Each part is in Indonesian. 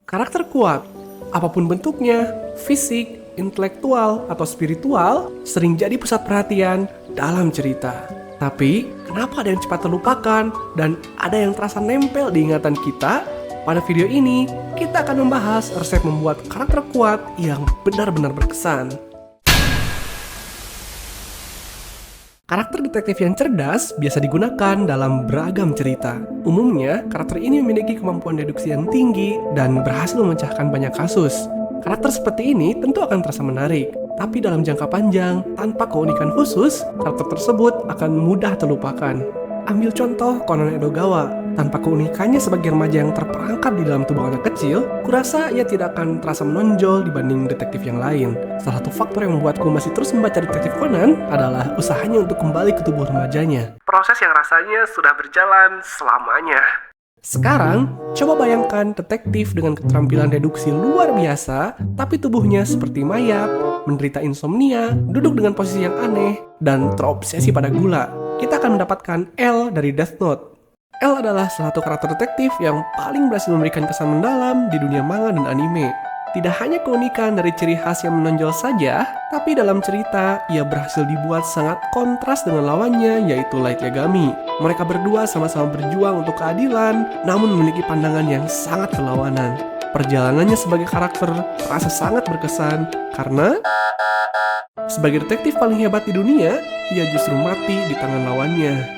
Karakter kuat, apapun bentuknya, fisik, intelektual, atau spiritual, sering jadi pusat perhatian dalam cerita. Tapi, kenapa ada yang cepat terlupakan dan ada yang terasa nempel di ingatan kita? Pada video ini, kita akan membahas resep membuat karakter kuat yang benar-benar berkesan. Karakter detektif yang cerdas biasa digunakan dalam beragam cerita. Umumnya, karakter ini memiliki kemampuan deduksi yang tinggi dan berhasil memecahkan banyak kasus. Karakter seperti ini tentu akan terasa menarik, tapi dalam jangka panjang, tanpa keunikan khusus, karakter tersebut akan mudah terlupakan. Ambil contoh Conan Edogawa. Tanpa keunikannya sebagai remaja yang terperangkap di dalam tubuh anak kecil, kurasa ia tidak akan terasa menonjol dibanding detektif yang lain. Salah satu faktor yang membuatku masih terus membaca detektif Conan adalah usahanya untuk kembali ke tubuh remajanya. Proses yang rasanya sudah berjalan selamanya. Sekarang, coba bayangkan detektif dengan keterampilan deduksi luar biasa, tapi tubuhnya seperti mayat, menderita insomnia, duduk dengan posisi yang aneh, dan terobsesi pada gula. Kita akan mendapatkan L dari Death Note. L adalah salah satu karakter detektif yang paling berhasil memberikan kesan mendalam di dunia manga dan anime. Tidak hanya keunikan dari ciri khas yang menonjol saja, tapi dalam cerita, ia berhasil dibuat sangat kontras dengan lawannya, yaitu Light Yagami. Mereka berdua sama-sama berjuang untuk keadilan, namun memiliki pandangan yang sangat berlawanan. Perjalanannya sebagai karakter terasa sangat berkesan, karena sebagai detektif paling hebat di dunia, ia justru mati di tangan lawannya.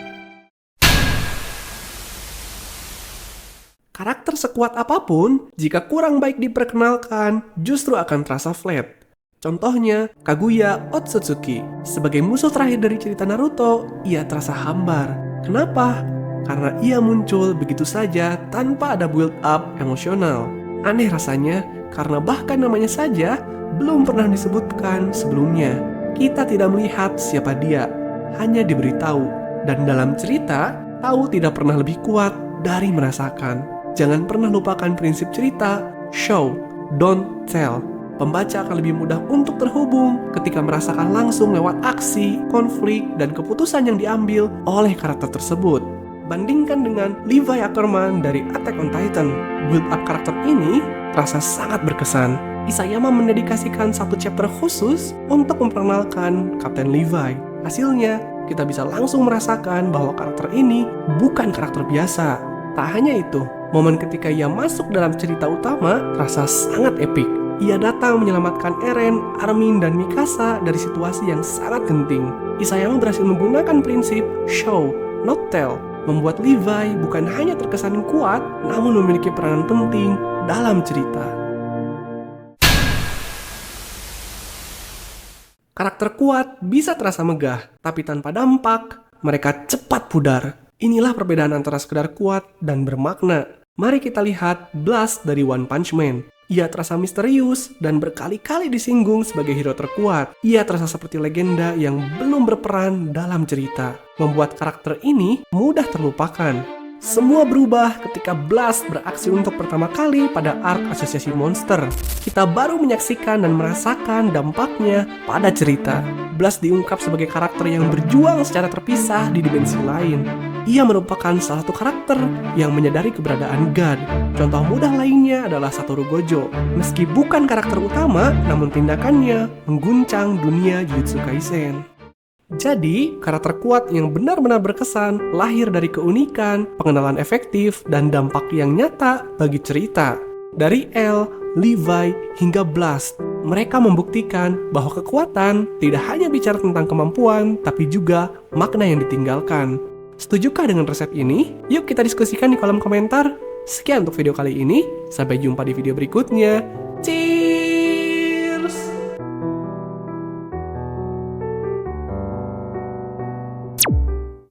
Karakter sekuat apapun, jika kurang baik diperkenalkan, justru akan terasa flat. Contohnya, Kaguya Otsutsuki. Sebagai musuh terakhir dari cerita Naruto, ia terasa hambar. Kenapa? Karena ia muncul begitu saja tanpa ada build-up emosional. Aneh rasanya, karena bahkan namanya saja belum pernah disebutkan sebelumnya. Kita tidak melihat siapa dia, hanya diberitahu. Dan dalam cerita, tahu tidak pernah lebih kuat dari merasakan. Jangan pernah lupakan prinsip cerita, show, don't tell. Pembaca akan lebih mudah untuk terhubung ketika merasakan langsung lewat aksi, konflik, dan keputusan yang diambil oleh karakter tersebut. Bandingkan dengan Levi Ackerman dari Attack on Titan. Build-up karakter ini terasa sangat berkesan. Isayama mendedikasikan satu chapter khusus untuk memperkenalkan Kapten Levi. Hasilnya, kita bisa langsung merasakan bahwa karakter ini bukan karakter biasa. Tak hanya itu, momen ketika ia masuk dalam cerita utama terasa sangat epik. Ia datang menyelamatkan Eren, Armin, dan Mikasa dari situasi yang sangat genting. Isayama berhasil menggunakan prinsip show, not tell, membuat Levi bukan hanya terkesan kuat, namun memiliki peranan penting dalam cerita. Karakter kuat bisa terasa megah, tapi tanpa dampak, mereka cepat pudar. Inilah perbedaan antara sekedar kuat dan bermakna. Mari kita lihat Blast dari One Punch Man. Ia terasa misterius dan berkali-kali disinggung sebagai hero terkuat. Ia terasa seperti legenda yang belum berperan dalam cerita, membuat karakter ini mudah terlupakan. Semua berubah ketika Blast beraksi untuk pertama kali pada arc Asosiasi Monster. Kita baru menyaksikan dan merasakan dampaknya pada cerita. Blast diungkap sebagai karakter yang berjuang secara terpisah di dimensi lain. Ia merupakan salah satu karakter yang menyadari keberadaan God. Contoh mudah lainnya adalah Satoru Gojo. Meski bukan karakter utama, namun tindakannya mengguncang dunia Jujutsu Kaisen. Jadi, karakter kuat yang benar-benar berkesan lahir dari keunikan, pengenalan efektif, dan dampak yang nyata bagi cerita. Dari L, Levi, hingga Blast, mereka membuktikan bahwa kekuatan tidak hanya bicara tentang kemampuan, tapi juga makna yang ditinggalkan. Setujukah dengan resep ini? Yuk kita diskusikan di kolom komentar. Sekian untuk video kali ini, sampai jumpa di video berikutnya. Ciao!